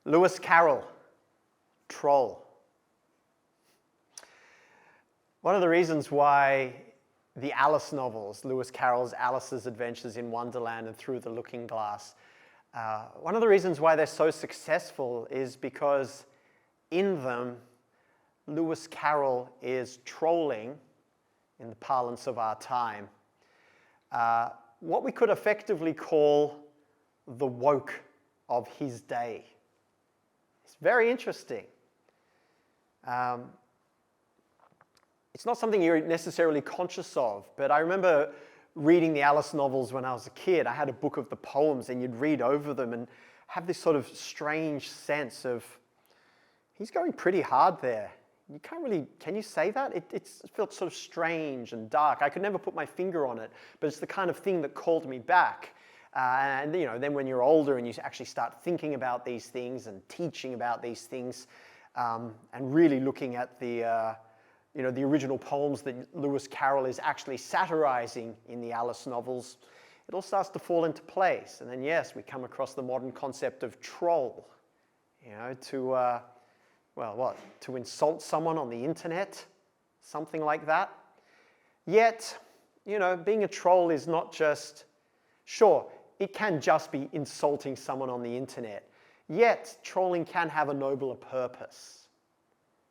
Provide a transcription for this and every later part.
Lewis Carroll, troll. One of the reasons why the Alice novels, Lewis Carroll's Alice's Adventures in Wonderland and Through the Looking Glass, one of the reasons why they're so successful is because in them, Lewis Carroll is trolling, in the parlance of our time, what we could effectively call the woke of his day. It's very interesting. It's not something you're necessarily conscious of, but I remember reading the Alice novels when I was a kid. I had a book of the poems, and you'd read over them and have this sort of strange sense of, he's going pretty hard there. You can't really, can you say that? It felt sort of strange and dark. I could never put my finger on it, but it's the kind of thing that called me back. And then when you're older and you actually start thinking about these things and teaching about these things, and really looking at the original poems that Lewis Carroll is actually satirizing in the Alice novels, it all starts to fall into place. And then, yes, we come across the modern concept of troll, to insult someone on the internet, something like that. Yet, being a troll is not just, sure, it can just be insulting someone on the internet. Yet, trolling can have a nobler purpose.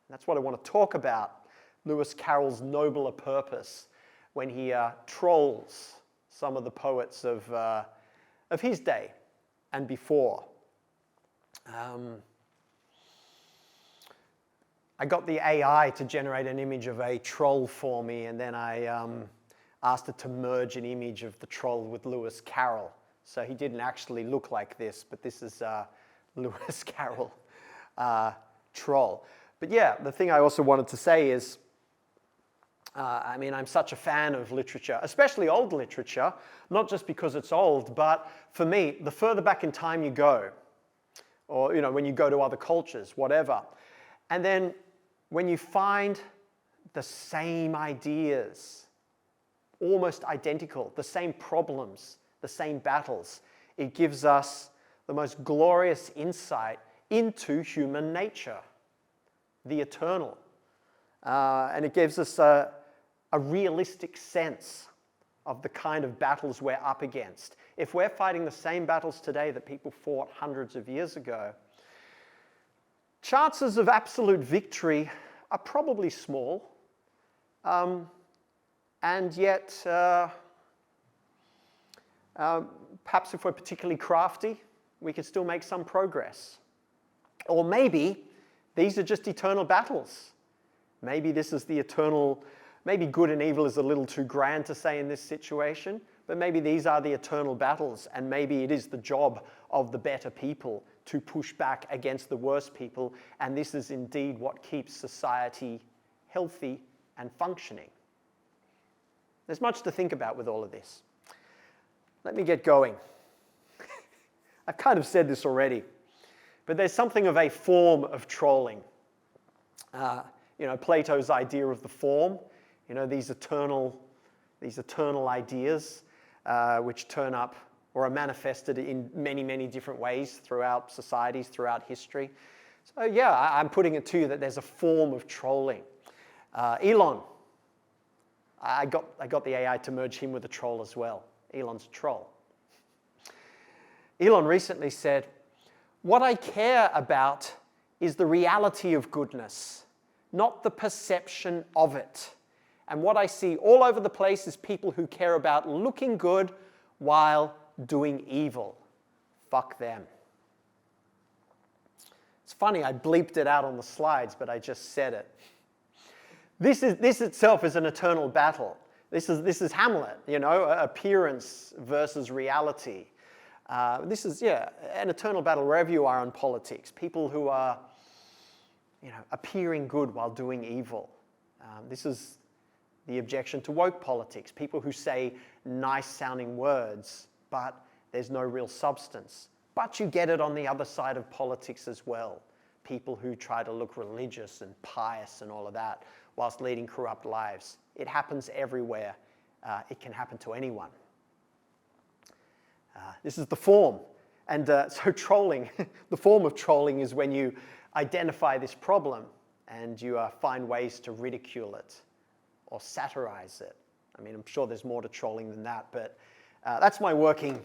That's what I want to talk about, Lewis Carroll's nobler purpose when he trolls some of the poets of his day and before. I got the AI to generate an image of a troll for me, and then I asked it to merge an image of the troll with Lewis Carroll. So he didn't actually look like this, but this is Lewis Carroll troll. But yeah, the thing I also wanted to say is, I'm such a fan of literature, especially old literature, not just because it's old, but for me, the further back in time you go, or when you go to other cultures, whatever, and then when you find the same ideas, almost identical, the same problems, the same battles, it gives us the most glorious insight into human nature, the eternal. And it gives us a realistic sense of the kind of battles we're up against. If we're fighting the same battles today that people fought hundreds of years ago, chances of absolute victory are probably small, and yet perhaps if we're particularly crafty, we can still make some progress. Or maybe these are just eternal battles. Maybe this is the eternal, maybe good and evil is a little too grand to say in this situation, but maybe these are the eternal battles, and maybe it is the job of the better people to push back against the worse people, and this is indeed what keeps society healthy and functioning. There's much to think about with all of this. Let me get going. I've kind of said this already, but there's something of a form of trolling. Plato's idea of the form, these eternal ideas which turn up or are manifested in many, many different ways throughout societies, throughout history. So yeah, I'm putting it to you that there's a form of trolling. Elon, I got the AI to merge him with a troll as well. Elon's a troll. Elon recently said, "What I care about is the reality of goodness, not the perception of it. And what I see all over the place is people who care about looking good while doing evil. Fuck them." It's funny, I bleeped it out on the slides, but I just said it. This itself is an eternal battle. This is Hamlet, appearance versus reality. This is, an eternal battle wherever you are in politics. People who are, appearing good while doing evil. This is the objection to woke politics. People who say nice-sounding words, but there's no real substance. But you get it on the other side of politics as well. People who try to look religious and pious and all of that, whilst leading corrupt lives. It happens everywhere. It can happen to anyone. This is the form. And so trolling, the form of trolling is when you identify this problem and you find ways to ridicule it or satirize it. I mean, I'm sure there's more to trolling than that, but that's my working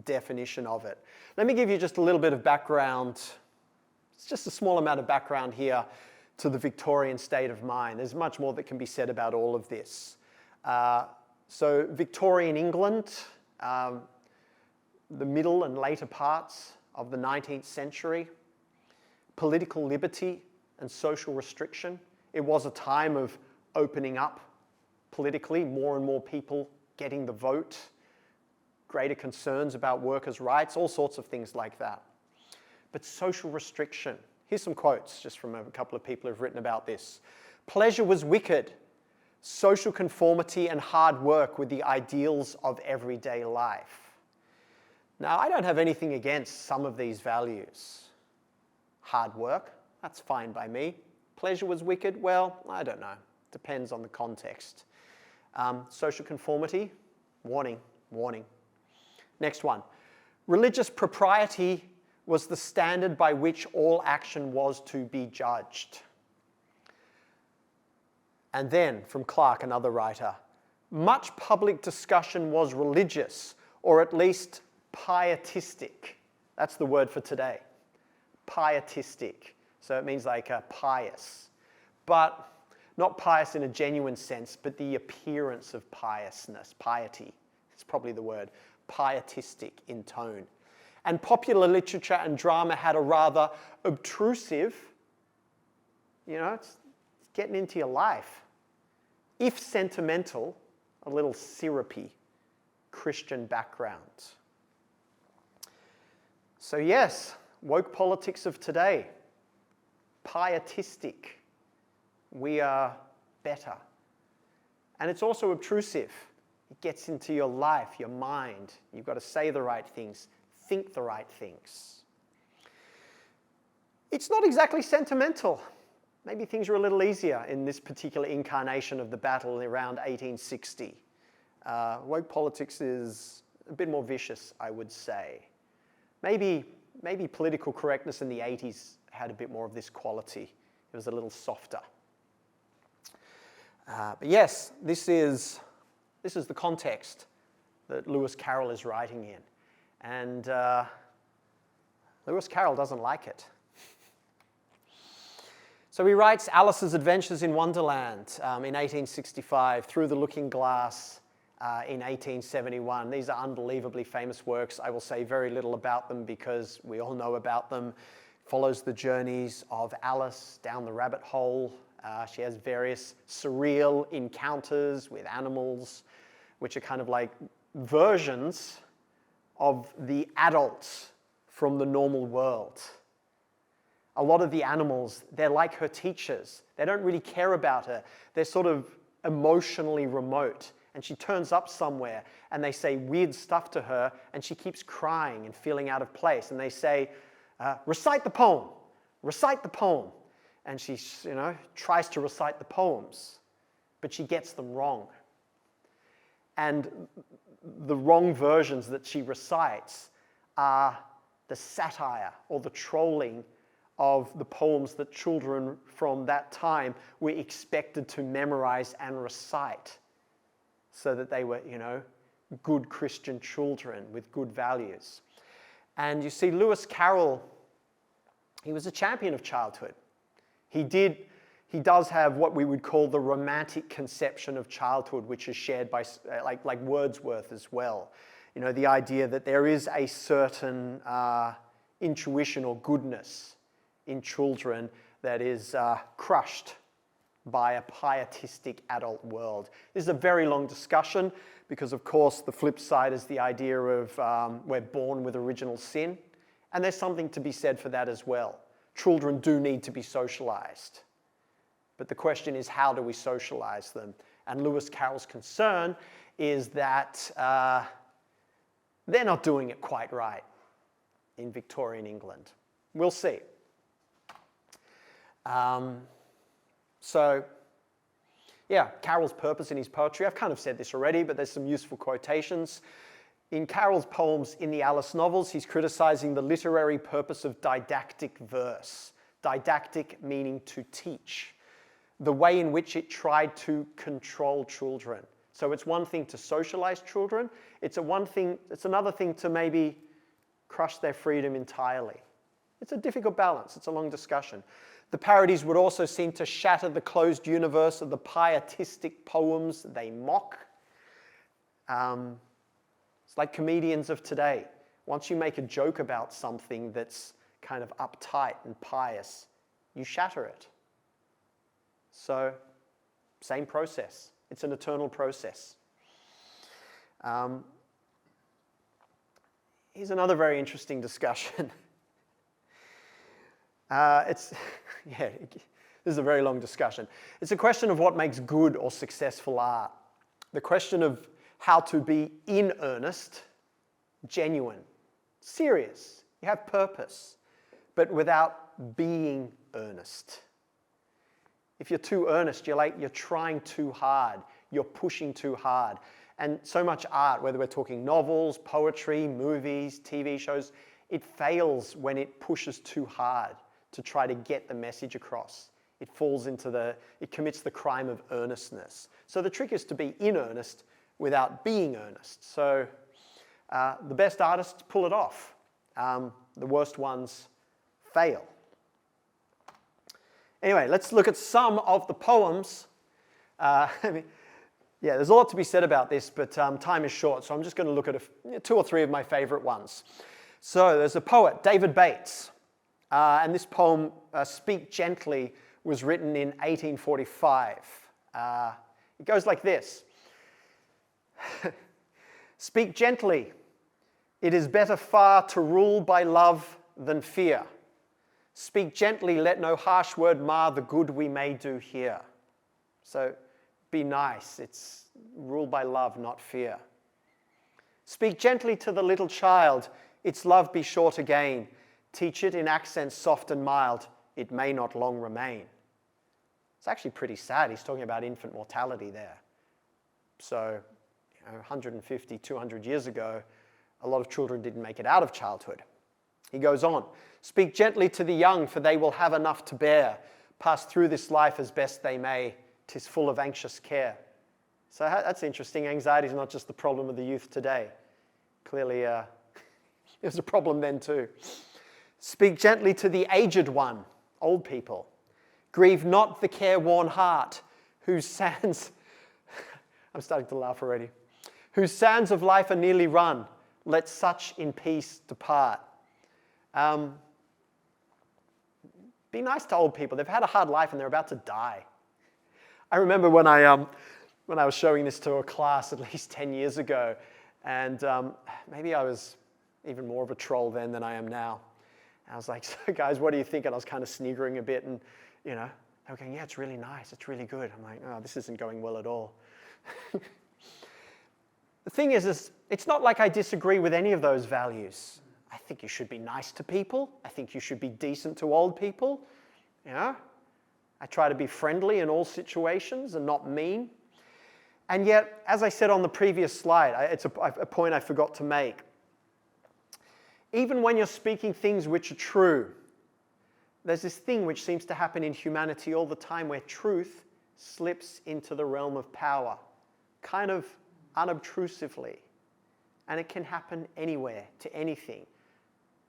definition of it. Let me give you just a little bit of background. It's just a small amount of background here to the Victorian state of mind. There's much more that can be said about all of this. So Victorian England, the middle and later parts of the 19th century, political liberty and social restriction. It was a time of opening up politically, more and more people getting the vote, greater concerns about workers' rights, all sorts of things like that. But social restriction. Here's some quotes just from a couple of people who've written about this. Pleasure was wicked. Social conformity and hard work were the ideals of everyday life. Now, I don't have anything against some of these values. Hard work, that's fine by me. Pleasure was wicked, well, I don't know. Depends on the context. Social conformity, warning, warning. Next one. Religious propriety was the standard by which all action was to be judged. And then, from Clarke, another writer, much public discussion was religious, or at least pietistic. That's the word for today. Pietistic. So it means like pious. But not pious in a genuine sense, but the appearance of piousness, piety. It's probably the word. Pietistic in tone. And popular literature and drama had a rather obtrusive, it's getting into your life. If sentimental, a little syrupy Christian background. So yes, woke politics of today, pietistic. We are better. And it's also obtrusive. It gets into your life, your mind. You've got to say the right things, think the right things. It's not exactly sentimental. Maybe things are a little easier in this particular incarnation of the battle around 1860. Woke politics is a bit more vicious, I would say. Maybe political correctness in the 80s had a bit more of this quality. It was a little softer. But yes, this is the context that Lewis Carroll is writing in. And Lewis Carroll doesn't like it. So he writes Alice's Adventures in Wonderland in 1865, Through the Looking Glass in 1871. These are unbelievably famous works. I will say very little about them because we all know about them. Follows the journeys of Alice down the rabbit hole. She has various surreal encounters with animals, which are kind of like versions of the adults from the normal world. A lot of the animals, they're like her teachers. They don't really care about her. They're sort of emotionally remote. And she turns up somewhere and they say weird stuff to her and she keeps crying and feeling out of place. And they say, recite the poem, recite the poem. And she, tries to recite the poems, but she gets them wrong. And the wrong versions that she recites are the satire or the trolling of the poems that children from that time were expected to memorize and recite so that they were, good Christian children with good values. And you see, Lewis Carroll, he was a champion of childhood. He does have what we would call the romantic conception of childhood, which is shared by, like Wordsworth as well. The idea that there is a certain intuition or goodness in children that is crushed by a pietistic adult world. This is a very long discussion because, of course, the flip side is the idea of we're born with original sin, and there's something to be said for that as well. Children do need to be socialized. But the question is, how do we socialize them? And Lewis Carroll's concern is that they're not doing it quite right in Victorian England. We'll see. Carroll's purpose in his poetry, I've kind of said this already, but there's some useful quotations. In Carroll's poems in the Alice novels, he's criticizing the literary purpose of didactic verse. Didactic meaning to teach. The way in which it tried to control children. So it's one thing to socialize children. It's another thing to maybe crush their freedom entirely. It's a difficult balance. It's a long discussion. The parodies would also seem to shatter the closed universe of the pietistic poems they mock. It's like comedians of today. Once you make a joke about something that's kind of uptight and pious, you shatter it. So, same process. It's an eternal process. Here's another very interesting discussion. This is a very long discussion. It's a question of what makes good or successful art. The question of how to be in earnest, genuine, serious. You have purpose, but without being earnest. If you're too earnest, you're trying too hard. You're pushing too hard. And so much art, whether we're talking novels, poetry, movies, TV shows, it fails when it pushes too hard to try to get the message across. It commits the crime of earnestness. So the trick is to be in earnest without being earnest. So the best artists pull it off. The worst ones fail. Anyway, let's look at some of the poems. There's a lot to be said about this, but time is short, so I'm just going to look at two or three of my favorite ones. So there's a poet, David Bates, and this poem, Speak Gently, was written in 1845. It goes like this. Speak gently. It is better far to rule by love than fear. Speak gently, let no harsh word mar the good we may do here. So be nice. It's rule by love, not fear. Speak gently to the little child. Its love be sure to gain. Teach it in accents soft and mild. It may not long remain. It's actually pretty sad. He's talking about infant mortality there. So 150, 200 years ago, a lot of children didn't make it out of childhood. He goes on, speak gently to the young, for they will have enough to bear. Pass through this life as best they may. 'Tis full of anxious care. So that's interesting. Anxiety is not just the problem of the youth today. Clearly, it was a problem then too. Speak gently to the aged one, old people. Grieve not the careworn heart, whose sands... I'm starting to laugh already. Whose sands of life are nearly run. Let such in peace depart. Be nice to old people. They've had a hard life and they're about to die. I remember when I was showing this to a class at least 10 years ago, and maybe I was even more of a troll then than I am now. I was like, so guys, what do you think? And I was kind of sniggering a bit, and they were going, yeah, it's really nice, it's really good. I'm like, oh, this isn't going well at all. The thing is it's not like I disagree with any of those values. I think you should be nice to people. I think you should be decent to old people. I try to be friendly in all situations and not mean. And yet, as I said on the previous slide, it's a point I forgot to make. Even when you're speaking things which are true, there's this thing which seems to happen in humanity all the time where truth slips into the realm of power, kind of unobtrusively. And it can happen anywhere, to anything.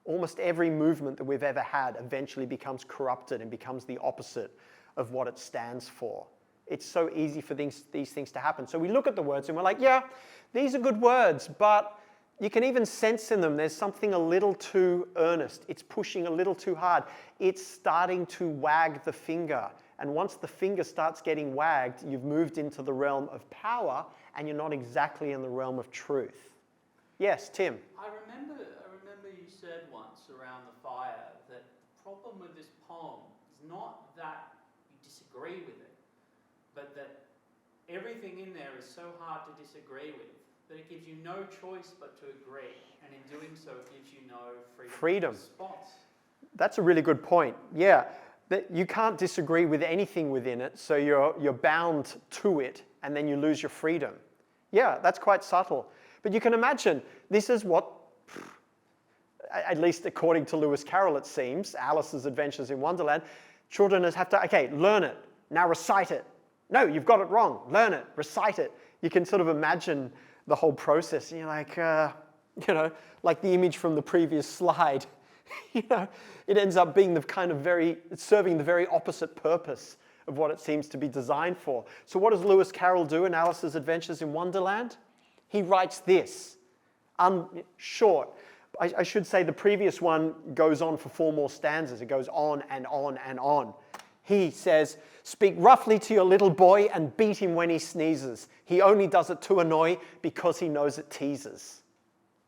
Almost every movement that we've ever had eventually becomes corrupted and becomes the opposite of what it stands for. It's so easy for these things to happen. So we look at the words and we're like, yeah, these are good words, but you can even sense in them there's something a little too earnest. It's pushing a little too hard. It's starting to wag the finger. And once the finger starts getting wagged, you've moved into the realm of power and you're not exactly in the realm of truth. Yes, Tim? I remember you said once around the fire that the problem with this poem is not that you disagree with it, but that everything in there is so hard to disagree with that it gives you no choice but to agree, and in doing so it gives you no freedom of response. That's a really good point. Yeah, that you can't disagree with anything within it, so you're bound to it, and then you lose your freedom. Yeah, that's quite subtle. But you can imagine, this is what, at least according to Lewis Carroll it seems, Alice's Adventures in Wonderland, children have to, okay, learn it, now recite it. No, you've got it wrong, learn it, recite it. You can sort of imagine the whole process, and you're like, like the image from the previous slide. It ends up being the kind of serving the very opposite purpose of what it seems to be designed for. So what does Lewis Carroll do in Alice's Adventures in Wonderland? He writes this, short. I should say the previous one goes on for 4 more stanzas. It goes on and on and on. He says, speak roughly to your little boy and beat him when he sneezes. He only does it to annoy because he knows it teases.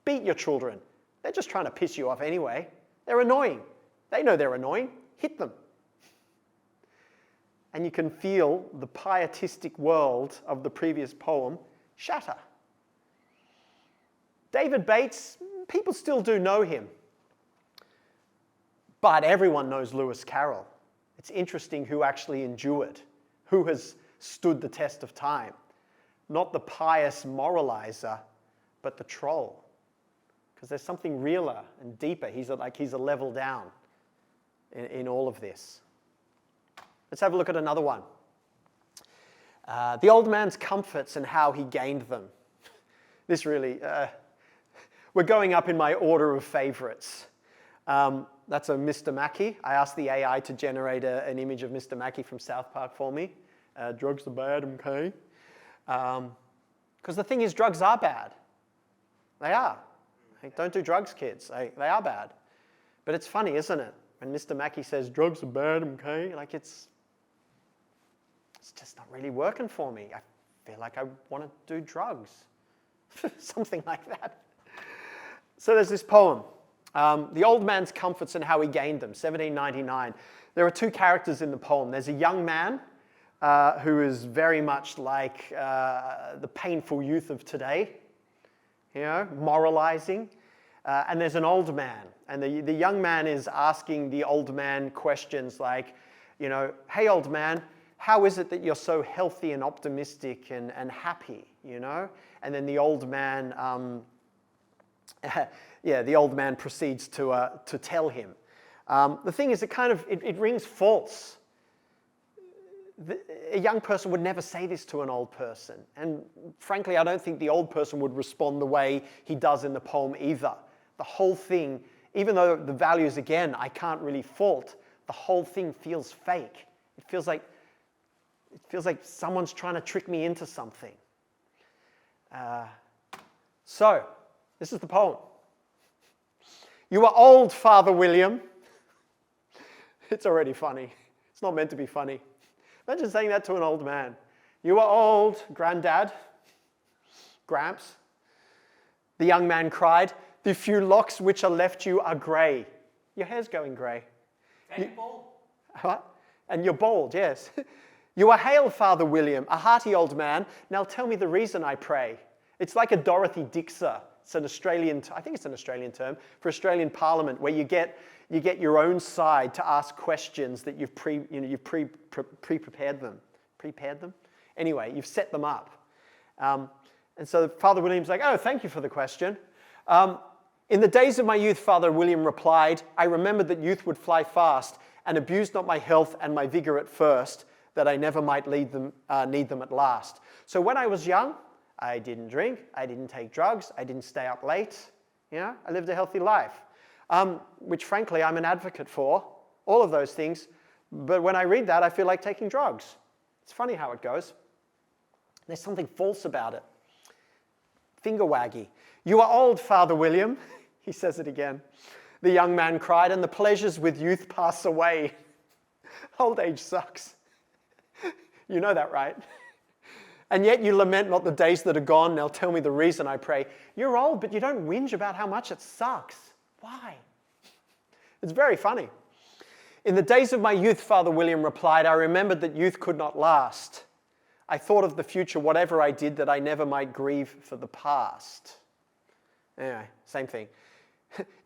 Beat your children. They're just trying to piss you off anyway. They're annoying. They know they're annoying. Hit them. And you can feel the pietistic world of the previous poem shatter. David Bates, people still do know him. But everyone knows Lewis Carroll. It's interesting who actually endured, who has stood the test of time. Not the pious moralizer, but the troll. Because there's something realer and deeper. He's a level down in all of this. Let's have a look at another one. The old man's comforts and how he gained them. This really, we're going up in my order of favorites. That's a Mr. Mackey. I asked the AI to generate an image of Mr. Mackey from South Park for me. Drugs are bad, okay? Because the thing is, drugs are bad. They are. Hey, don't do drugs, kids. They are bad. But it's funny, isn't it? When Mr. Mackey says, drugs are bad, okay? Like it's just not really working for me. I feel like I want to do drugs. Something like that. So there's this poem, The Old Man's Comforts and How He Gained Them, 1799. There are 2 characters in the poem. There's a young man who is very much like the painful youth of today, moralizing. And there's an old man. And the young man is asking the old man questions like, hey, old man, how is it that you're so healthy and optimistic and happy, And then the old man, the old man proceeds to tell him. The thing is, it rings false. A young person would never say this to an old person. And frankly, I don't think the old person would respond the way he does in the poem either. The whole thing, even though the values, again, I can't really fault, the whole thing feels fake. It feels like someone's trying to trick me into something. So, this is the poem. You are old, Father William. It's already funny. It's not meant to be funny. Imagine saying that to an old man. You are old, Granddad, Gramps. The young man cried, the few locks which are left you are grey. Your hair's going grey. And you're bald. What? And you're bald, yes. You are hale, Father William, a hearty old man. Now tell me the reason, I pray. It's like a Dorothy Dixer. It's an Australian, I think it's an Australian term, for Australian Parliament, where you get your own side to ask questions that you've pre-prepared them. Prepared them? Anyway, you've set them up. And so Father William's like, oh, thank you for the question. In the days of my youth, Father William replied, I remembered that youth would fly fast and abused not my health and my vigor at first, that I never might need them at last. So when I was young, I didn't drink, I didn't take drugs, I didn't stay up late. I lived a healthy life, which frankly I'm an advocate for, all of those things. But when I read that, I feel like taking drugs. It's funny how it goes. There's something false about it. Finger waggy. You are old, Father William. He says it again. The young man cried, and the pleasures with youth pass away. Old age sucks. You know that, right? And yet you lament not the days that are gone. Now tell me the reason, I pray. You're old, but you don't whinge about how much it sucks. Why? It's very funny. In the days of my youth, Father William replied, I remembered that youth could not last. I thought of the future, whatever I did, that I never might grieve for the past. Anyway, same thing.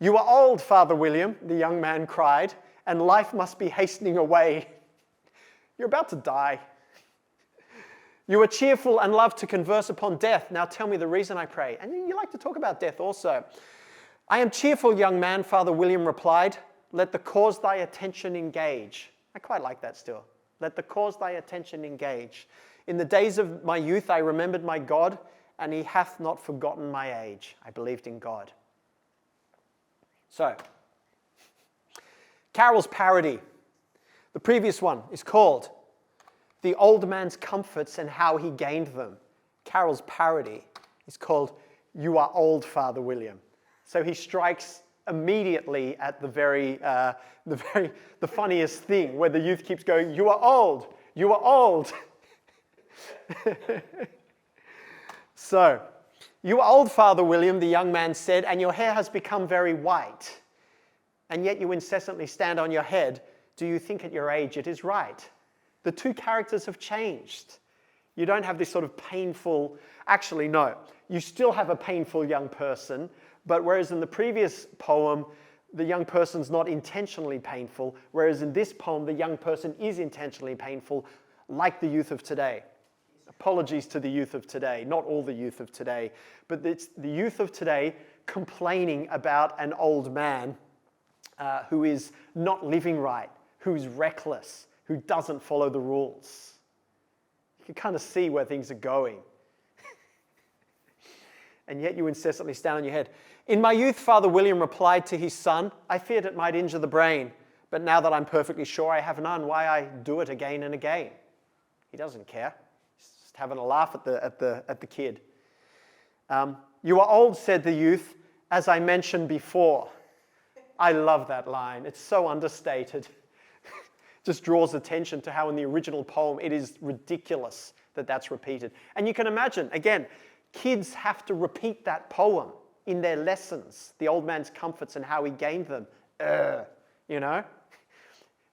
You are old, Father William, the young man cried, and life must be hastening away. You're about to die. You are cheerful and love to converse upon death. Now tell me the reason I pray. And you like to talk about death also. I am cheerful, young man, Father William replied. Let the cause thy attention engage. I quite like that still. Let the cause thy attention engage. In the days of my youth I remembered my God, and he hath not forgotten my age. I believed in God. So, Carroll's parody. The previous one is called The Old Man's Comforts and How He Gained Them. Carroll's parody is called You Are Old, Father William. So he strikes immediately at the funniest thing, where the youth keeps going, you are old, you are old. So, you are old, Father William, the young man said, and your hair has become very white. And yet you incessantly stand on your head. Do you think at your age it is right? The two characters have changed. You don't have this sort of painful, actually no, you still have a painful young person, but whereas in the previous poem, the young person's not intentionally painful, whereas in this poem, the young person is intentionally painful, like the youth of today. Apologies to the youth of today, not all the youth of today, but it's the youth of today complaining about an old man who is not living right, who's reckless, who doesn't follow the rules. You can kind of see where things are going. And yet you incessantly stand on your head. In my youth, Father William replied to his son, I feared it might injure the brain, but now that I'm perfectly sure I have none, why I do it again and again. He doesn't care. He's just having a laugh at the kid. You are old, said the youth, as I mentioned before. I love that line. It's so understated. Just draws attention to how in the original poem it is ridiculous that that's repeated. And you can imagine, again, kids have to repeat that poem in their lessons, the old man's comforts and how he gained them. You know?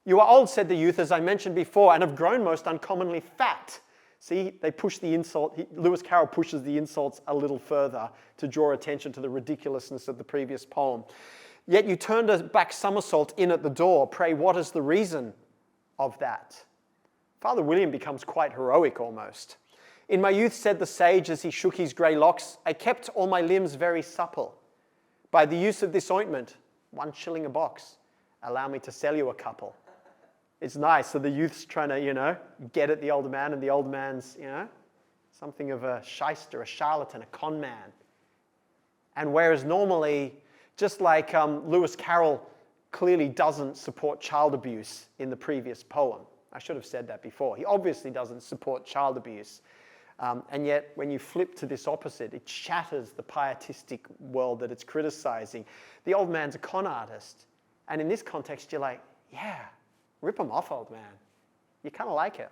You are old, said the youth, as I mentioned before, and have grown most uncommonly fat. See, they push the insult. Lewis Carroll pushes the insults a little further to draw attention to the ridiculousness of the previous poem. Yet you turned a back somersault in at the door. Pray, what is the reason of that? Father William becomes quite heroic almost. In my youth, said the sage as he shook his grey locks, I kept all my limbs very supple. By the use of this ointment, 1 shilling a box. Allow me to sell you a couple. It's nice. So the youth's trying to, get at the older man, and the old man's, something of a shyster, a charlatan, a con man. And whereas normally, just like Lewis Carroll clearly doesn't support child abuse in the previous poem. I should have said that before. He obviously doesn't support child abuse. And yet, when you flip to this opposite, it shatters the pietistic world that it's criticizing. The old man's a con artist. And in this context, you're like, yeah, rip him off, old man. You kind of like it.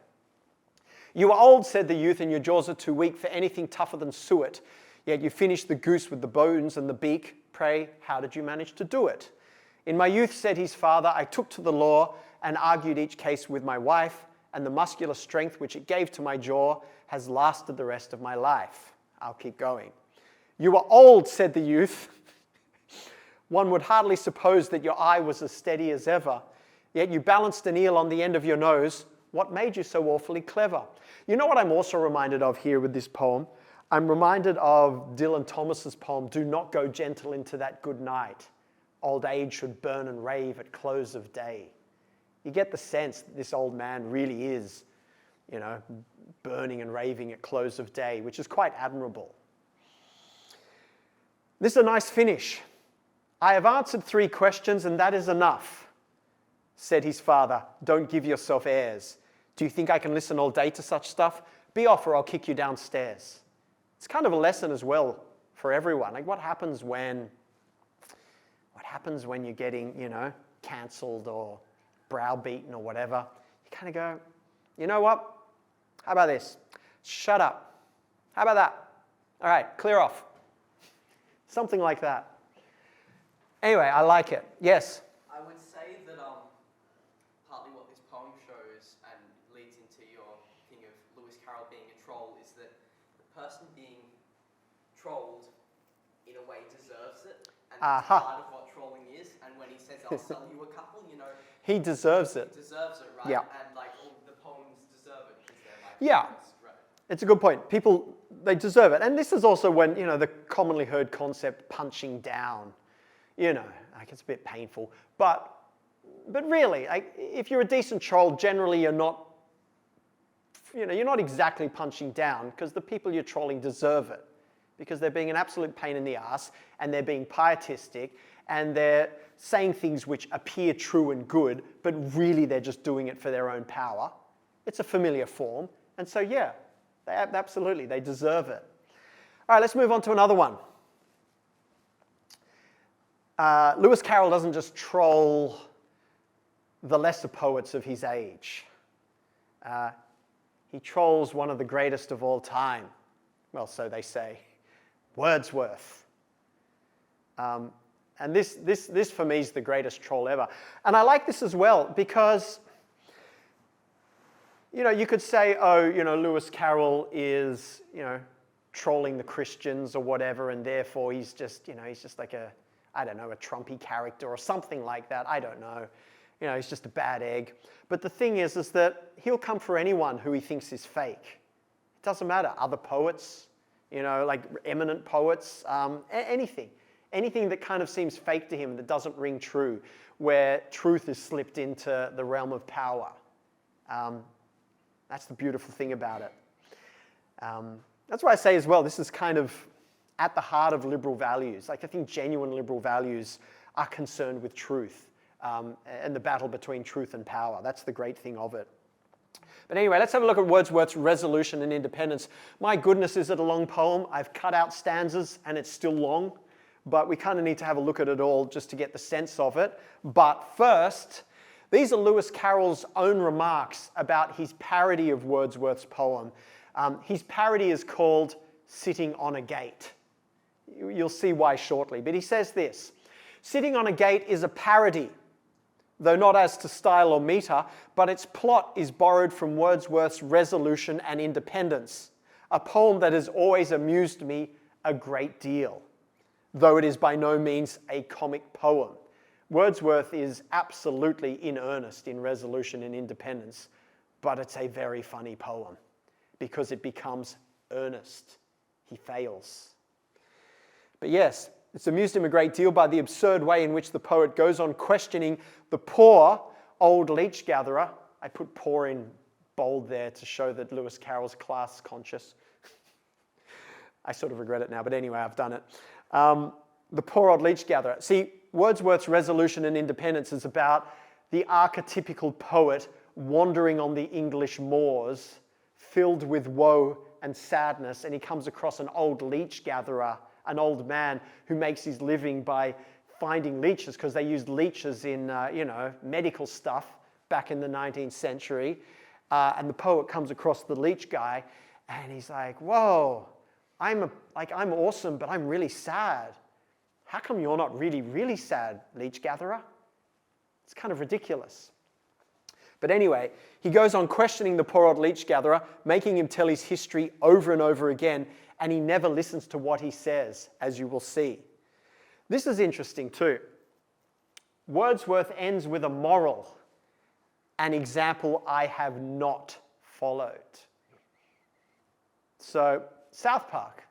You are old, said the youth, and your jaws are too weak for anything tougher than suet. Yet you finished the goose with the bones and the beak. Pray, how did you manage to do it? In my youth, said his father, I took to the law and argued each case with my wife, and the muscular strength which it gave to my jaw has lasted the rest of my life. I'll keep going. You are old, said the youth. One would hardly suppose that your eye was as steady as ever, yet you balanced an eel on the end of your nose. What made you so awfully clever? You know what I'm also reminded of here with this poem? I'm reminded of Dylan Thomas's poem, Do Not Go Gentle into That Good Night. Old age should burn and rave at close of day. You get the sense that this old man really is, burning and raving at close of day, which is quite admirable. This is a nice finish. I have answered 3 questions and that is enough, said his father. Don't give yourself airs. Do you think I can listen all day to such stuff? Be off or I'll kick you downstairs. It's kind of a lesson as well for everyone. Like what happens when you're getting, cancelled or browbeaten or whatever? You kind of go, you know what? How about this? Shut up. How about that? All right, clear off. Something like that. Anyway, I like it. Yes? I would say that partly what this poem shows and leads into your thing of Lewis Carroll being a troll is that the person being trolled in a way deserves it. And that's part of what trolling is. And when he says, I'll sell you a couple, he deserves it. He deserves it, right? Yeah. And all the poems deserve it because they're Yeah. right. It's a good point. People, they deserve it. And this is also when, the commonly heard concept, punching down, like it's a bit painful. But really, like, if you're a decent troll, generally you're not exactly punching down, because the people you're trolling deserve it. Because they're being an absolute pain in the ass, and they're being pietistic, and they're saying things which appear true and good, but really they're just doing it for their own power. It's a familiar form. And so, yeah, absolutely, they deserve it. All right, let's move on to another one. Lewis Carroll doesn't just troll the lesser poets of his age. He trolls one of the greatest of all time. Well, so they say. Wordsworth. And this for me is the greatest troll ever. And I like this as well because, you could say, Lewis Carroll is, trolling the Christians or whatever, and therefore he's just like a Trumpy character or something like that. I don't know. He's just a bad egg. But the thing is that he'll come for anyone who he thinks is fake. It doesn't matter. Other poets, like eminent poets, anything. Anything that kind of seems fake to him, that doesn't ring true, where truth is slipped into the realm of power. That's the beautiful thing about it. That's why I say as well, this is kind of at the heart of liberal values. Like, I think genuine liberal values are concerned with truth and the battle between truth and power. That's the great thing of it. But anyway, let's have a look at Wordsworth's Resolution and Independence. My goodness, is it a long poem? I've cut out stanzas and it's still long, but we kind of need to have a look at it all just to get the sense of it. But first, these are Lewis Carroll's own remarks about his parody of Wordsworth's poem. His parody is called Sitting on a Gate. You'll see why shortly. But he says this: "Sitting on a Gate is a parody, though not as to style or metre, but its plot is borrowed from Wordsworth's Resolution and Independence, a poem that has always amused me a great deal, though it is by no means a comic poem." Wordsworth is absolutely in earnest in Resolution and Independence, but it's a very funny poem because it becomes earnest. He fails. But yes, it's amused him a great deal by the absurd way in which the poet goes on questioning the poor old leech gatherer. I put poor in bold there to show that Lewis Carroll's class conscious. I sort of regret it now, but anyway, I've done it. The poor old leech gatherer. See, Wordsworth's Resolution and Independence is about the archetypical poet wandering on the English moors, filled with woe and sadness, and he comes across an old leech gatherer, an old man who makes his living by finding leeches, because they used leeches in, medical stuff back in the 19th century. And the poet comes across the leech guy, and he's like, "Whoa, I'm awesome, but I'm really sad. How come you're not really, really sad, leech gatherer?" It's kind of ridiculous. But anyway, he goes on questioning the poor old leech gatherer, making him tell his history over and over again, and he never listens to what he says, as you will see. This is interesting too. Wordsworth ends with a moral, an example I have not followed. So, South Park.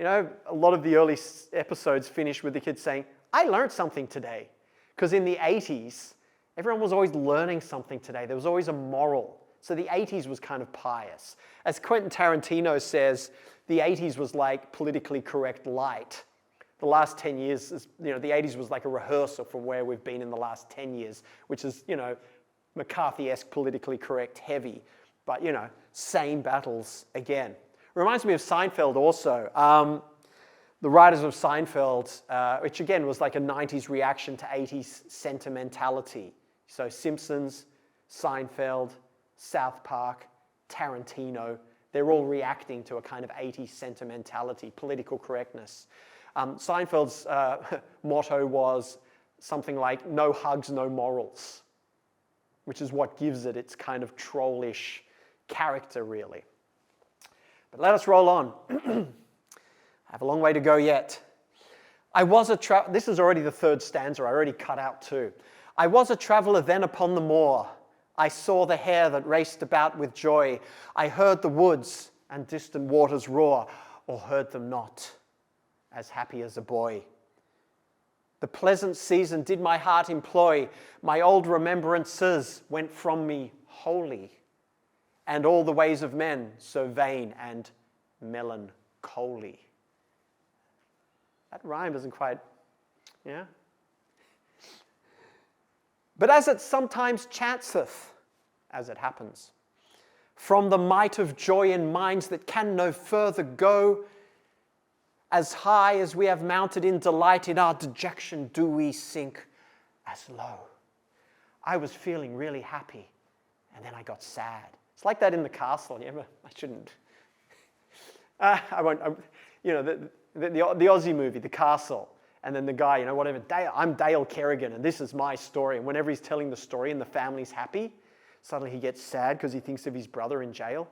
A lot of the early episodes finish with the kids saying, "I learned something today." Because in the 80s, everyone was always learning something today. There was always a moral. So the 80s was kind of pious. As Quentin Tarantino says, the 80s was like politically correct light. The last 10 years, the 80s was like a rehearsal for where we've been in the last 10 years, which is, McCarthy-esque politically correct heavy, but, same battles again. Reminds me of Seinfeld also. The writers of Seinfeld, which again was like a 90s reaction to 80s sentimentality. So Simpsons, Seinfeld, South Park, Tarantino, they're all reacting to a kind of 80s sentimentality, political correctness. Seinfeld's motto was something like, "No hugs, no morals," which is what gives it its kind of trollish character, really. But let us roll on. I have a long way to go yet. This is already the third stanza. I already cut out two. "I was a traveller then upon the moor. I saw the hare that raced about with joy. I heard the woods and distant waters roar, or heard them not, as happy as a boy. The pleasant season did my heart employ, my old remembrances went from me wholly, and all the ways of men so vain and melancholy. That rhyme doesn't quite, yeah? But as it sometimes chanceth, as it happens, from the might of joy in minds that can no further go, as high as we have mounted in delight, in our dejection do we sink as low. I was feeling really happy, and then I got sad. It's like that in The Castle. I shouldn't. I won't. The Aussie movie, The Castle, and then the guy, whatever. I'm Dale Kerrigan, and this is my story. And whenever he's telling the story and the family's happy, suddenly he gets sad because he thinks of his brother in jail.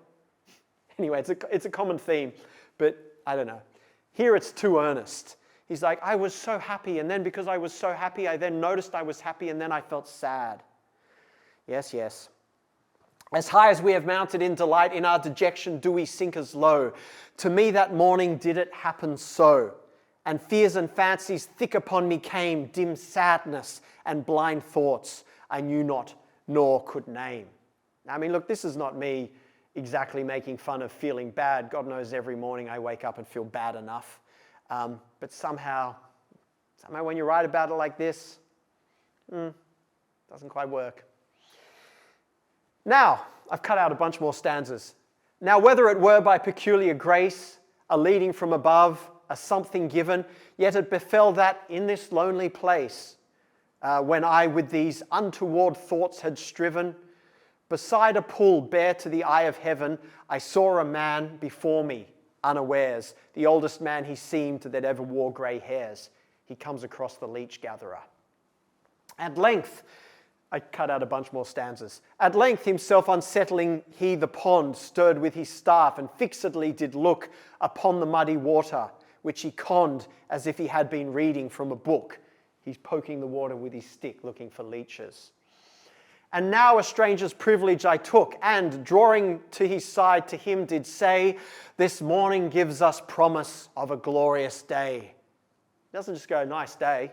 Anyway, it's a common theme, but I don't know. Here it's too earnest. He's like, I was so happy, and then because I was so happy, I then noticed I was happy, and then I felt sad. Yes, yes. As high as we have mounted in delight, in our dejection do we sink as low. To me that morning did it happen so, and fears and fancies thick upon me came, dim sadness and blind thoughts I knew not nor could name. I mean, look, this is not me exactly making fun of feeling bad. God knows every morning I wake up and feel bad enough. But somehow when you write about it like this, doesn't quite work. Now, I've cut out a bunch more stanzas. Now, whether it were by peculiar grace, a leading from above, a something given, yet it befell that in this lonely place, when I with these untoward thoughts had striven, beside a pool bare to the eye of heaven, I saw a man before me, unawares, the oldest man he seemed that ever wore grey hairs. He comes across the leech gatherer. At length, I cut out a bunch more stanzas. At length himself unsettling he the pond, stirred with his staff, and fixedly did look upon the muddy water, which he conned as if he had been reading from a book. He's poking the water with his stick, looking for leeches. And now a stranger's privilege I took, and drawing to his side to him did say, this morning gives us promise of a glorious day. He doesn't just go, nice day,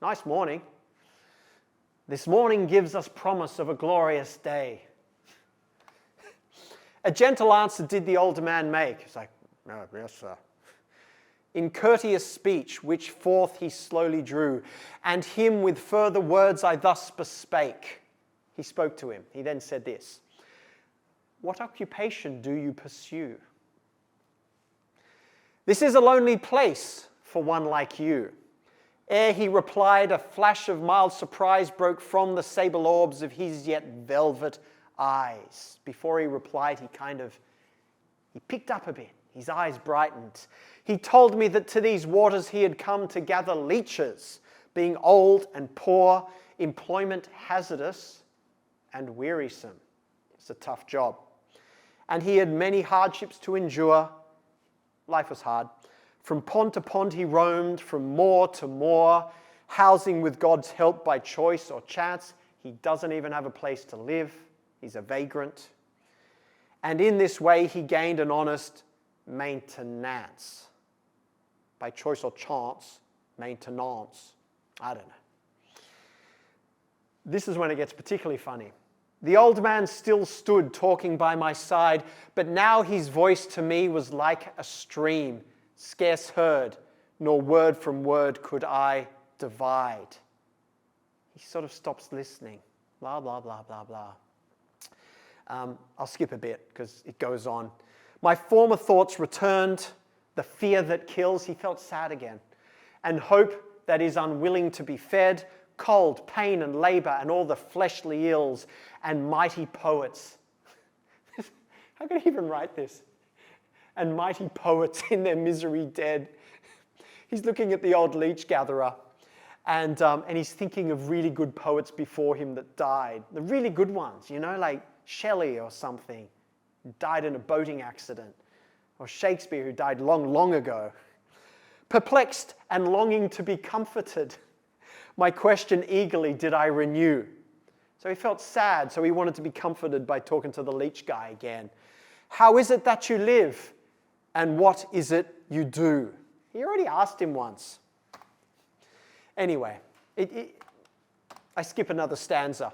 nice morning. This morning gives us promise of a glorious day. A gentle answer did the older man make. He's like, oh, yes, sir. In courteous speech, which forth he slowly drew, and him with further words I thus bespake. He spoke to him. He then said this, what occupation do you pursue? This is a lonely place for one like you. Ere he replied, a flash of mild surprise broke from the sable orbs of his yet velvet eyes. Before he replied, he picked up a bit. His eyes brightened. He told me that to these waters he had come to gather leeches, being old and poor, employment hazardous and wearisome. It's a tough job. And he had many hardships to endure. Life was hard. From pond to pond he roamed, from moor to moor, housing with God's help by choice or chance. He doesn't even have a place to live. He's a vagrant. And in this way he gained an honest maintenance. By choice or chance, maintenance. I don't know. This is when it gets particularly funny. The old man still stood talking by my side, but now his voice to me was like a stream, scarce heard, nor word from word could I divide. He sort of stops listening. Blah, blah, blah, blah, blah. I'll skip a bit because it goes on. My former thoughts returned, the fear that kills. He felt sad again. And hope that is unwilling to be fed, cold, pain and labor and all the fleshly ills and mighty poets. How could he even write this? And mighty poets in their misery dead. He's looking at the old leech gatherer and he's thinking of really good poets before him that died. The really good ones, like Shelley or something, who died in a boating accident. Or Shakespeare, who died long, long ago. Perplexed and longing to be comforted, my question eagerly did I renew. So he felt sad, so he wanted to be comforted by talking to the leech guy again. How is it that you live? And what is it you do? He already asked him once. Anyway, I skip another stanza.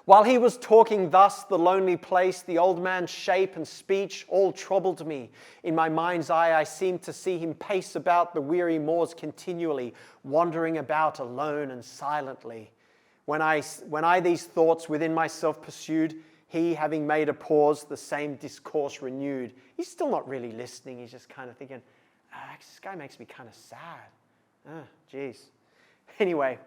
While he was talking thus, the lonely place, the old man's shape and speech all troubled me. In my mind's eye, I seemed to see him pace about the weary moors continually, wandering about alone and silently. When I these thoughts within myself pursued, he, having made a pause, the same discourse renewed. He's still not really listening. He's just kind of thinking, this guy makes me kind of sad. Geez. Anyway,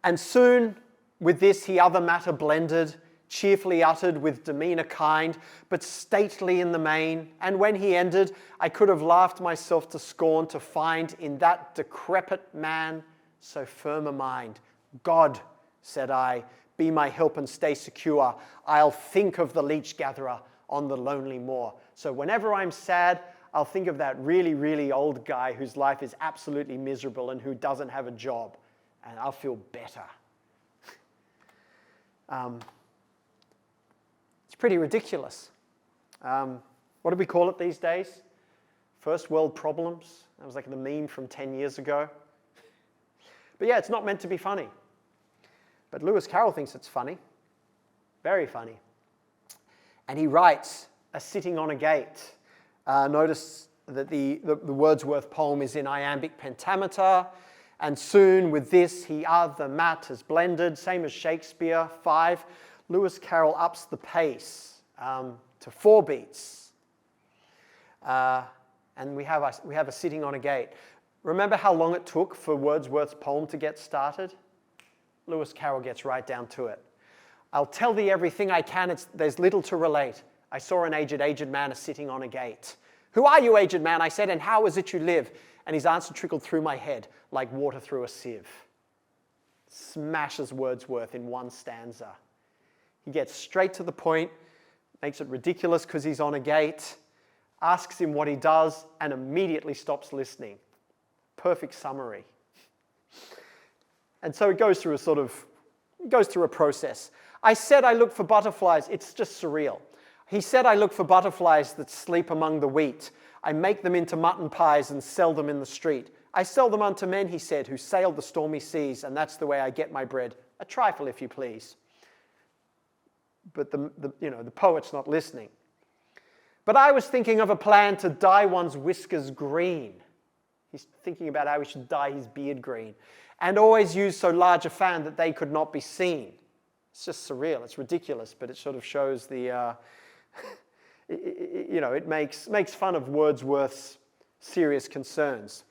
and soon with this he other matter blended, cheerfully uttered with demeanour kind, but stately in the main. And when he ended, I could have laughed myself to scorn to find in that decrepit man so firm a mind. God, said I, be my help and stay secure. I'll think of the leech gatherer on the lonely moor. So whenever I'm sad, I'll think of that really, really old guy whose life is absolutely miserable and who doesn't have a job. And I'll feel better. It's pretty ridiculous. What do we call it these days? First world problems. That was like the meme from 10 years ago. But yeah, it's not meant to be funny. But Lewis Carroll thinks it's funny. Very funny. And he writes, a sitting on a gate. Notice that the Wordsworth poem is in iambic pentameter. And soon with this he other mat has blended, same as Shakespeare, 5. Lewis Carroll ups the pace to 4 beats. And we have a sitting on a gate. Remember how long it took for Wordsworth's poem to get started? Lewis Carroll gets right down to it. I'll tell thee everything I can, there's little to relate. I saw an aged man a-sitting on a gate. Who are you, aged man? I said, and how is it you live? And his answer trickled through my head like water through a sieve. Smashes Wordsworth in one stanza. He gets straight to the point, makes it ridiculous because he's on a gate, asks him what he does, and immediately stops listening. Perfect summary. And so it goes through a process. I said I look for butterflies. It's just surreal. He said I look for butterflies that sleep among the wheat. I make them into mutton pies and sell them in the street. I sell them unto men, he said, who sailed the stormy seas, and that's the way I get my bread. A trifle, if you please. But the poet's not listening. But I was thinking of a plan to dye one's whiskers green. He's thinking about how he should dye his beard green. And always use so large a fan that they could not be seen. It's just surreal. It's ridiculous, but it sort of shows the... it makes fun of Wordsworth's serious concerns.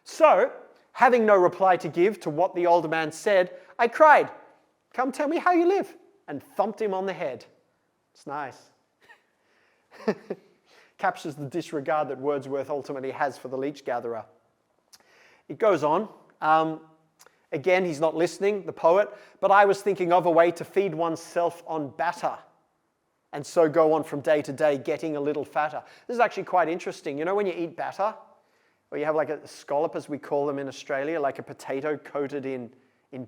So, having no reply to give to what the older man said, I cried, come tell me how you live, and thumped him on the head. It's nice. Captures the disregard that Wordsworth ultimately has for the leech gatherer. It goes on. Again, he's not listening, the poet, but I was thinking of a way to feed oneself on batter, and so go on from day to day, getting a little fatter. This is actually quite interesting. You know when you eat batter, or you have like a scallop, as we call them in Australia, like a potato coated in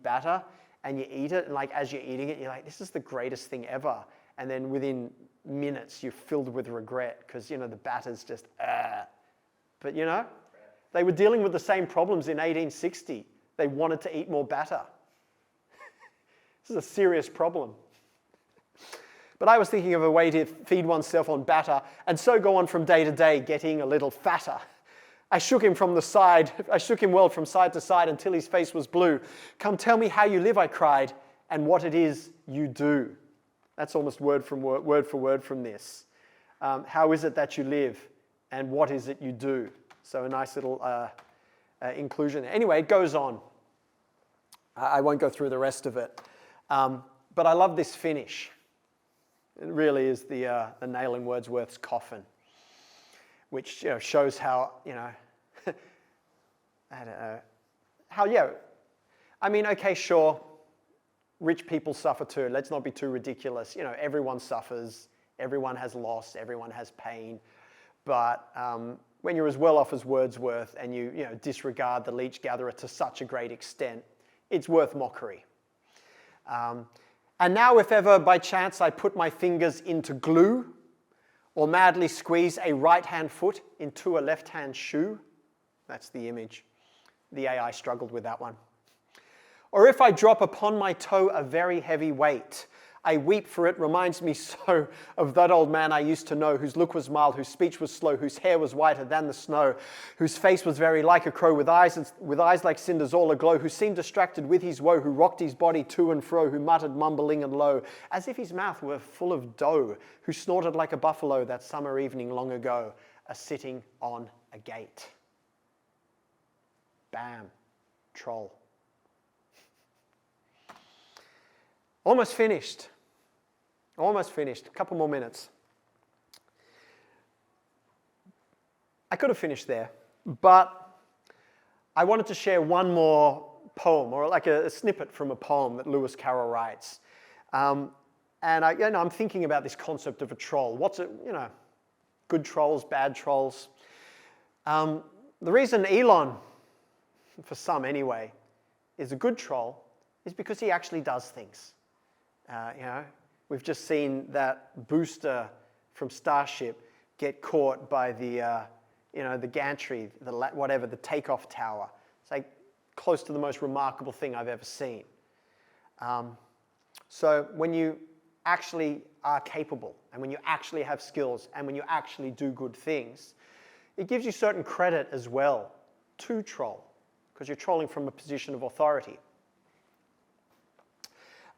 batter, and you eat it, and like as you're eating it, you're like, this is the greatest thing ever. And then within minutes, you're filled with regret, because, the batter's just, But, they were dealing with the same problems in 1860. They wanted to eat more batter. This is a serious problem. But I was thinking of a way to feed oneself on batter, and so go on from day to day, getting a little fatter. I shook him well from side to side until his face was blue. Come tell me how you live, I cried, and what it is you do. That's almost word for word from this. How is it that you live, and what is it you do? So a nice little inclusion. Anyway, it goes on. I won't go through the rest of it. But I love this finish. It really is the nail in Wordsworth's coffin, which shows how, I don't know, okay, sure, rich people suffer too. Let's not be too ridiculous. Everyone suffers, everyone has loss, everyone has pain. But when you're as well off as Wordsworth and you disregard the leech gatherer to such a great extent, it's worth mockery. And now if ever by chance I put my fingers into glue, or madly squeeze a right-hand foot into a left-hand shoe, that's the image. The AI struggled with that one. Or if I drop upon my toe a very heavy weight, I weep, for it reminds me so of that old man I used to know, whose look was mild, whose speech was slow, whose hair was whiter than the snow, whose face was very like a crow, with eyes like cinders all aglow, who seemed distracted with his woe, who rocked his body to and fro, who muttered mumbling and low, as if his mouth were full of dough, who snorted like a buffalo that summer evening long ago, a-sitting on a gate. Bam. Troll. Almost finished. Almost finished. A couple more minutes. I could have finished there, but I wanted to share one more poem, or like a snippet from a poem that Lewis Carroll writes. And I'm thinking about this concept of a troll. What's it, good trolls, bad trolls. The reason Elon, for some anyway, is a good troll is because he actually does things. We've just seen that booster from Starship get caught by the gantry, the takeoff tower. It's like close to the most remarkable thing I've ever seen. So when you actually are capable, and when you actually have skills, and when you actually do good things, it gives you certain credit as well to troll, because you're trolling from a position of authority.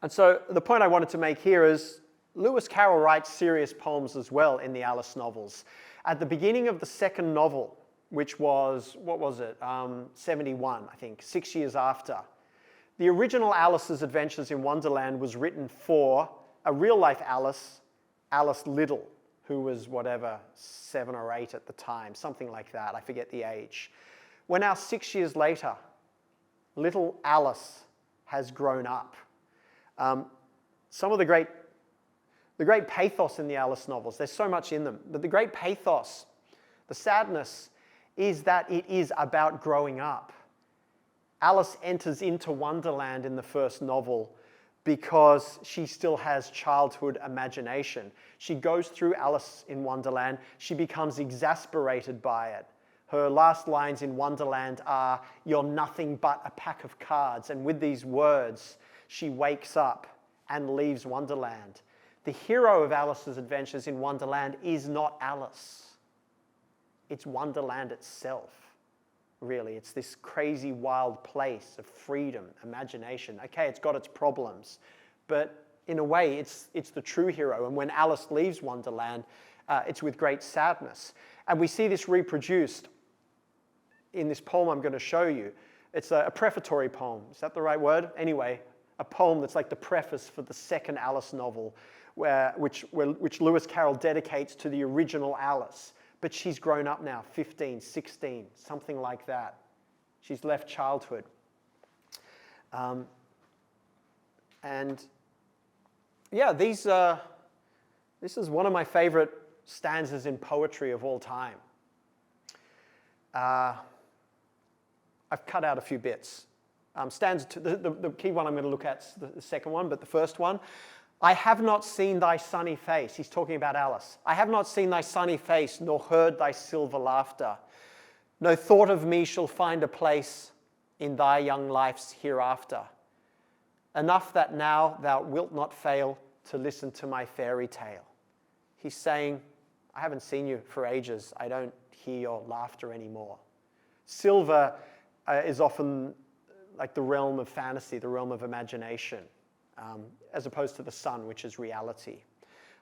And so the point I wanted to make here is Lewis Carroll writes serious poems as well in the Alice novels. At the beginning of the second novel, which was, 71, I think, 6 years after, the original Alice's Adventures in Wonderland was written for a real-life Alice, Alice Liddell, who was 7 or 8 at the time, something like that. I forget the age. We're now 6 years later. Little Alice has grown up. Some of the great pathos in the Alice novels, there's so much in them, but the great pathos, the sadness, is that it is about growing up. Alice enters into Wonderland in the first novel because she still has childhood imagination. She goes through Alice in Wonderland, she becomes exasperated by it. Her last lines in Wonderland are, "You're nothing but a pack of cards," and with these words, she wakes up and leaves Wonderland. The hero of Alice's Adventures in Wonderland is not Alice. It's Wonderland itself, really. It's this crazy, wild place of freedom, imagination. Okay, it's got its problems, but in a way, it's the true hero. And when Alice leaves Wonderland, it's with great sadness. And we see this reproduced in this poem I'm going to show you. It's a prefatory poem. Is that the right word? Anyway, a poem that's like the preface for the second Alice novel, which Lewis Carroll dedicates to the original Alice. But she's grown up now, 15, 16, something like that. She's left childhood. This is one of my favorite stanzas in poetry of all time. I've cut out a few bits. Stanza two, the key one I'm going to look at is the second one, but the first one. I have not seen thy sunny face. He's talking about Alice. I have not seen thy sunny face, nor heard thy silver laughter. No thought of me shall find a place in thy young life's hereafter. Enough that now thou wilt not fail to listen to my fairy tale. He's saying, I haven't seen you for ages. I don't hear your laughter anymore. Silver is often like the realm of fantasy, the realm of imagination, as opposed to the sun, which is reality.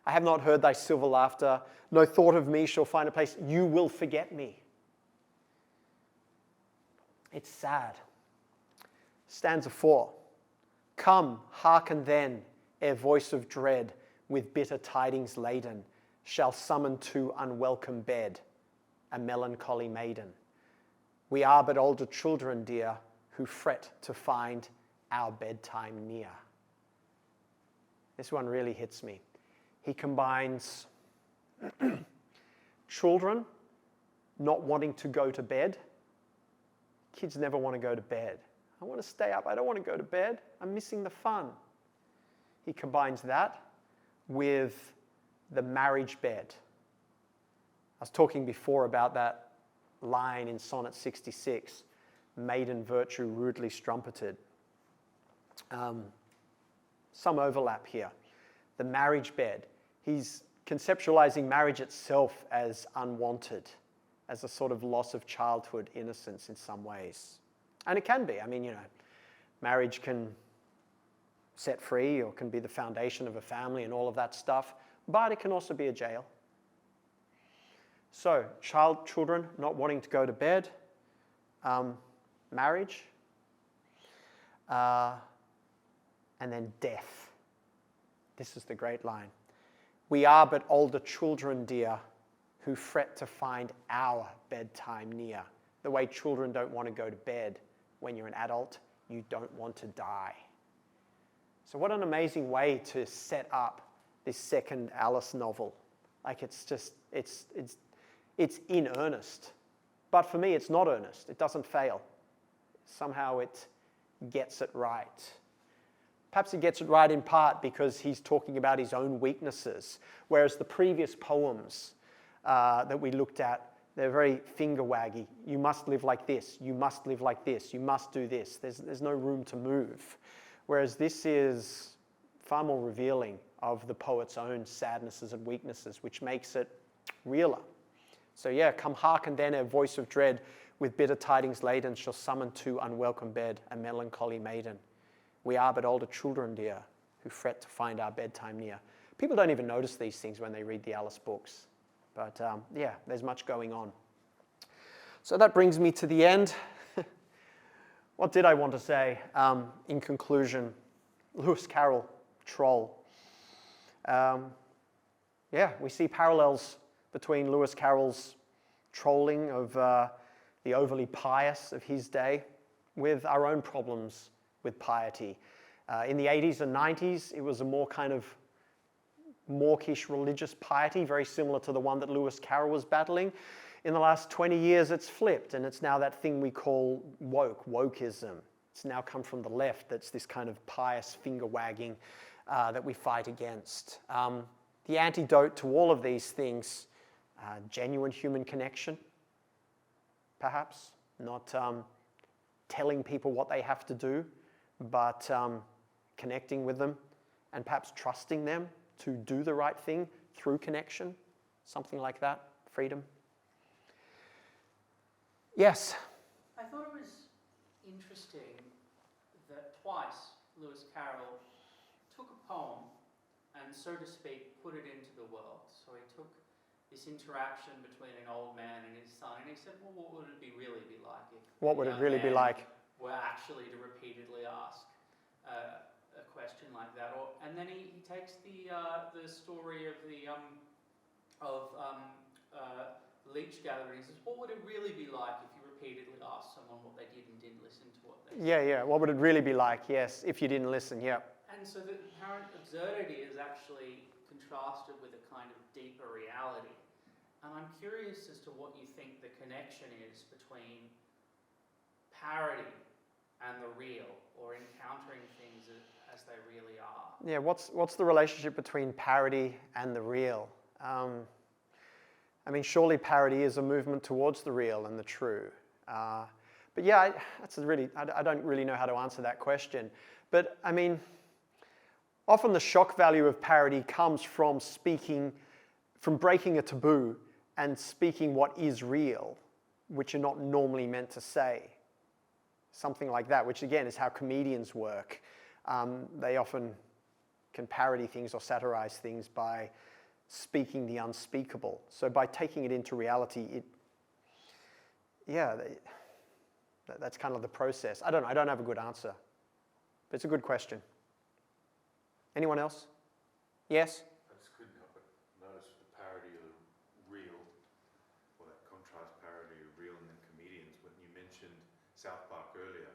I have not heard thy silver laughter. No thought of me shall find a place. You will forget me. It's sad. Stanza 4. Come, hearken then, ere voice of dread, with bitter tidings laden, shall summon to unwelcome bed a melancholy maiden. We are but older children, dear, who fret to find our bedtime near. This one really hits me. He combines children not wanting to go to bed. Kids never want to go to bed. I want to stay up. I don't want to go to bed. I'm missing the fun. he combines that with the marriage bed. I was talking before about that line in Sonnet 66, maiden virtue rudely strumpeted. Some overlap here. The marriage bed. He's conceptualizing marriage itself as unwanted, as a sort of loss of childhood innocence in some ways. And it can be. I mean, marriage can set free or can be the foundation of a family and all of that stuff, but it can also be a jail. So, children not wanting to go to bed, marriage, and then death. This is the great line. We are but older children, dear, who fret to find our bedtime near. The way children don't want to go to bed. When you're an adult, you don't want to die. So what an amazing way to set up this second Alice novel. Like it's in earnest. But for me, it's not earnest. It doesn't fail. Somehow it gets it right. Perhaps he gets it right in part because he's talking about his own weaknesses, whereas the previous poems that we looked at, they're very finger-waggy. You must live like this. You must live like this. You must do this. There's no room to move. Whereas this is far more revealing of the poet's own sadnesses and weaknesses, which makes it realer. So yeah, come hearken then, a voice of dread, with bitter tidings laden, shall summon to unwelcome bed a melancholy maiden. We are but older children, dear, who fret to find our bedtime near. People don't even notice these things when they read the Alice books. But yeah, there's much going on. So that brings me to the end. What did I want to say in conclusion? Lewis Carroll, troll. Yeah, we see parallels between Lewis Carroll's trolling of the overly pious of his day with our own problems with piety. In the 80s and 90s, it was a more kind of mawkish religious piety, very similar to the one that Lewis Carroll was battling. In the last 20 years, it's flipped, and it's now that thing we call wokeism. It's now come from the left. That's this kind of pious finger-wagging that we fight against. The antidote to all of these things, genuine human connection, perhaps, not telling people what they have to do, but connecting with them and perhaps trusting them to do the right thing through connection, something like that, freedom. Yes? I thought it was interesting that twice Lewis Carroll took a poem and, so to speak, put it into the world. So he took this interaction between an old man and his son, and he said, well, what would it really be like if what would it really be like? Were actually to repeatedly ask a question like that, and then he takes the story of the leech gathering. He says, what would it really be like if you repeatedly asked someone what they did and didn't listen to what they said? Yeah. What would it really be like? Yes, if you didn't listen. Yeah. And so the apparent absurdity is actually contrasted with a kind of deeper reality. And I'm curious as to what you think the connection is between parody and the real, or encountering things as they really are. Yeah, what's the relationship between parody and the real? I mean, surely parody is a movement towards the real and the true. But yeah, I don't really know how to answer that question. But I mean, often the shock value of parody comes from breaking a taboo and speaking what is real, which you're not normally meant to say. Something like that, which again is how comedians work. They often can parody things or satirize things by speaking the unspeakable. So by taking it into reality, that's kind of the process. I don't have a good answer, but it's a good question. Anyone else? Yes? I just couldn't help but notice the parody of real, or that contrast parody of real and then comedians. When you mentioned South Park earlier,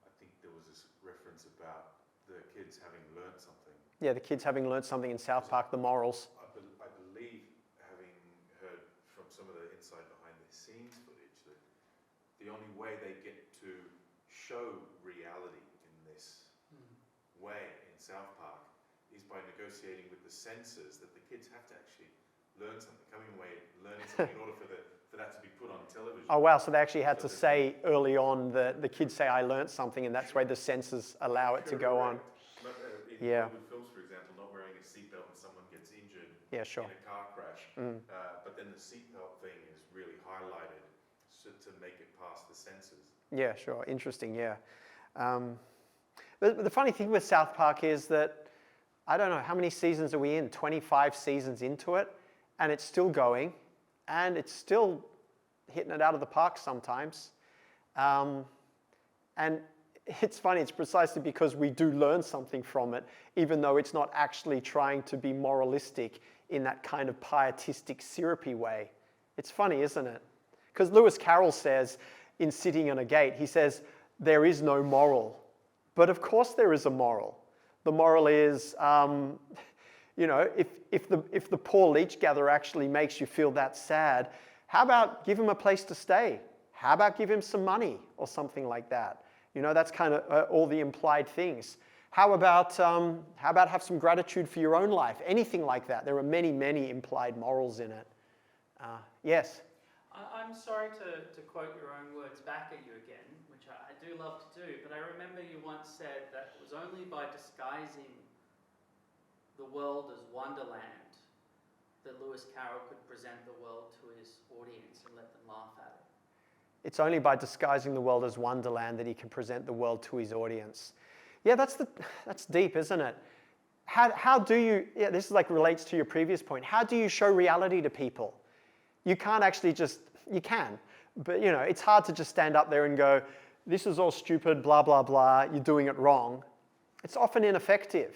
I think there was this reference about the kids having learnt something. Yeah, the kids having learned something in South Park, the morals. I believe, having heard from some of the inside behind the scenes footage, that the only way they get to show reality in this way in South Park is by negotiating with the senses that the kids have to actually learn something, coming away learning something in order for that to be put on television. Oh wow, so they actually had to So say early on that the kids say, I learnt something, and that's why the senses allow it to go on. Correct. In Yeah. Hollywood films, for example, not wearing a seatbelt when someone gets injured Yeah, sure. in a car crash. But then the seatbelt thing is really highlighted to make it past the senses. Yeah, sure. Interesting, yeah. But the funny thing with South Park is that, I don't know, how many seasons are we in? 25 seasons into it, and it's still going, and it's still hitting it out of the park sometimes. And it's funny, it's precisely because we do learn something from it, even though it's not actually trying to be moralistic in that kind of pietistic, syrupy way. It's funny, isn't it? Because Lewis Carroll says, in Sitting on a Gate, he says, there is no moral. But of course there is a moral. The moral is, you know, if the poor leech gatherer actually makes you feel that sad, how about give him a place to stay? How about give him some money or something like that? You know, that's kind of all the implied things. How about have some gratitude for your own life? Anything like that. There are many, many implied morals in it. Yes? I'm sorry to quote your own words back at you again, which I do love to do, but I remember you once said that it was only by disguising the world as Wonderland that Lewis Carroll could present the world to his audience and let them laugh at it. It's only by disguising the world as Wonderland that he can present the world to his audience. Yeah, that's deep, isn't it? How do you, yeah, this is like relates to your previous point. How do you show reality to people? You can't actually just, you can, but you know, it's hard to just stand up there and go, this is all stupid, blah, blah, blah, you're doing it wrong. It's often ineffective.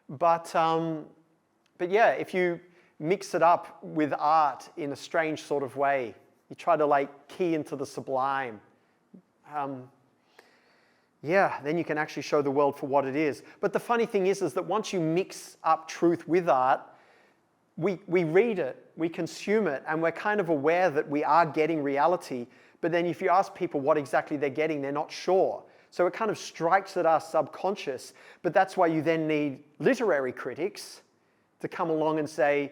But yeah, if you mix it up with art in a strange sort of way, you try to like key into the sublime, yeah, then you can actually show the world for what it is. But the funny thing is that once you mix up truth with art, we read it, we consume it, and we're kind of aware that we are getting reality. But then if you ask people what exactly they're getting, they're not sure. So it kind of strikes at our subconscious. But that's why you then need literary critics to come along and say,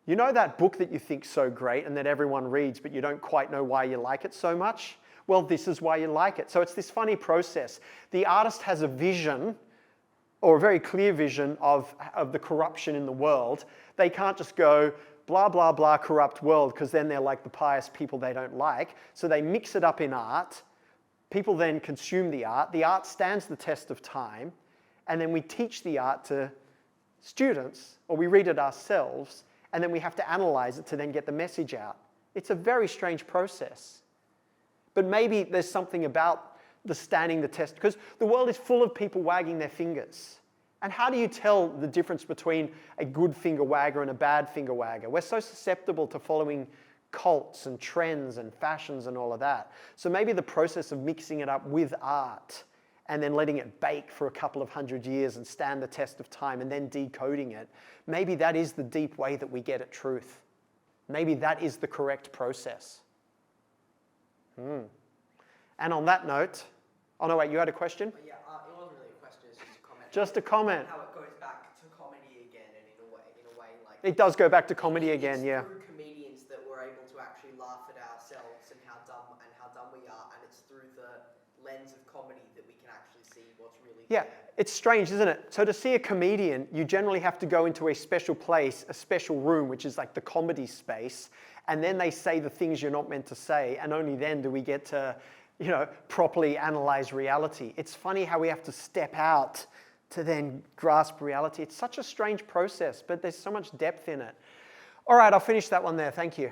you know that book that you think so great and that everyone reads, but you don't quite know why you like it so much? Well, this is why you like it. So it's this funny process. The artist has a vision, or a very clear vision of the corruption in the world. They can't just go, blah, blah, blah, corrupt world, because then they're like the pious people they don't like. So they mix it up in art. People then consume the art. The art stands the test of time. And then we teach the art to students, or we read it ourselves, and then we have to analyze it to then get the message out. It's a very strange process. But maybe there's something about the standing the test, because the world is full of people wagging their fingers. And how do you tell the difference between a good finger wagger and a bad finger wagger? We're so susceptible to following cults and trends and fashions and all of that. So maybe the process of mixing it up with art and then letting it bake for a couple of 100 years and stand the test of time and then decoding it, maybe that is the deep way that we get at truth. Maybe that is the correct process. And on that note, oh no, wait, you had a question? Yeah, it wasn't really a question, it's just a comment. Just a comment. How it goes back to comedy again, and in a way, like It does go back to comedy again, it's yeah. through comedians that we're able to actually laugh at ourselves and how dumb we are, and it's through the lens of comedy that we can actually see what's really Yeah, it's strange, isn't it? So to see a comedian, you generally have to go into a special place, a special room, which is like the comedy space, and then they say the things you're not meant to say, and only then do we get to, you know, properly analyze reality. It's funny how we have to step out to then grasp reality. It's such a strange process, but there's so much depth in it. All right, I'll finish that one there. Thank you.